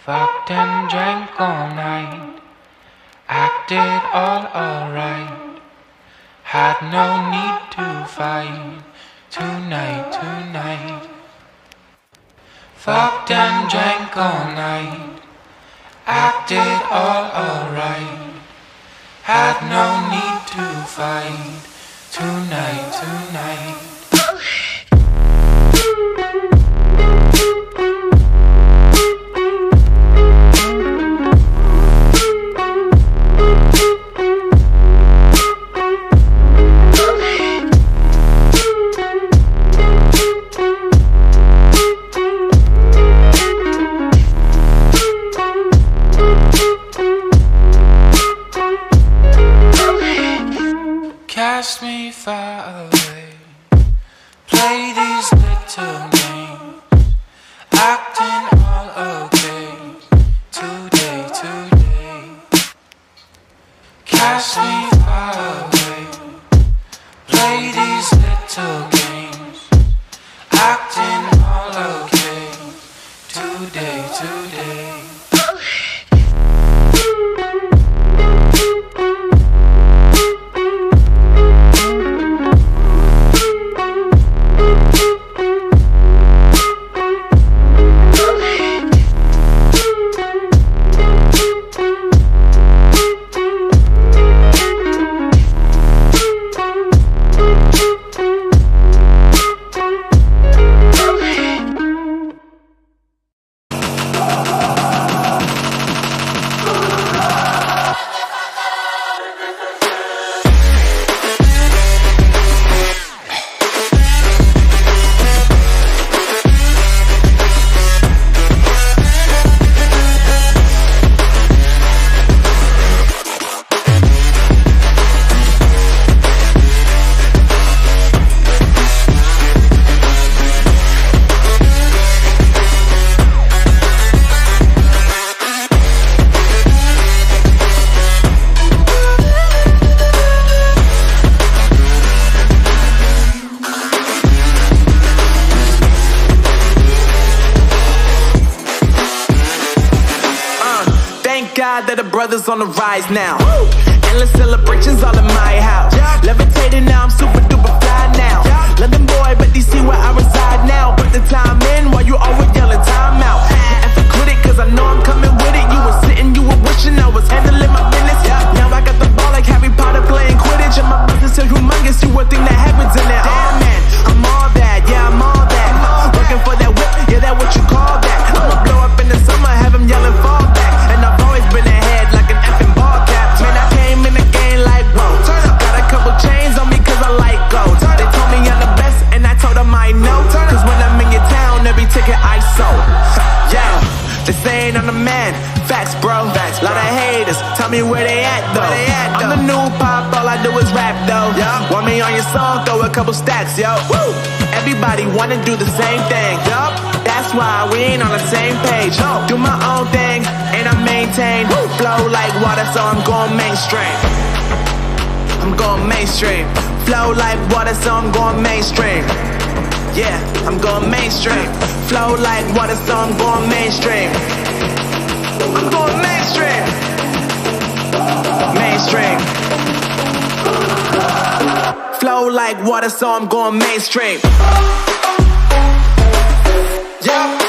Fucked and drank all night, acted all alright. Had no need to fight tonight. Fucked and drank all night, acted all alright. Had no need to fight tonight. Cast me far away, play these little games, acting all okay, today. Cast me far away, play these little games, acting all okay, today. God that the brothers on the rise now. Endless celebrations all in my house. Levitating now, I'm super duper fly now. London boy, but DC where I reside now. Put the time in while you always yelling time out. And for critic, cause I know I'm coming with it. You were sitting, you were wishing I was handling my business. Now I got the ball like Harry Potter playing Quidditch. And my business is humongous, you would think that happens in there. Oh man, I'm all that, yeah, I'm all that. Working for that whip, yeah, that what you call that. I'ma blow up in the summer, have them yelling fall back. And I've always been ahead like an effing ball cap. Man, I came in the game like, whoa. Got a couple chains on me cause I like gold. They told me I'm the best and I told them I know. Cause when I'm in your town, every ticket I sold. Yeah, they saying I'm the man. Facts, bro. Lot of haters, tell me where they at though. I'm the new pop, all I do is rap though. Want me on your song, throw a couple stacks, yo. Woo! Everybody wanna do the same thing. That's why we ain't on the same page. Do my own thing and I maintain. Flow like water, so I'm going mainstream. I'm going mainstream. Flow like water, so I'm going mainstream. Yeah, I'm going mainstream. Flow like water, so I'm going mainstream. I'm going mainstream. Mainstream. Flow like water, so I'm going mainstream. Yeah.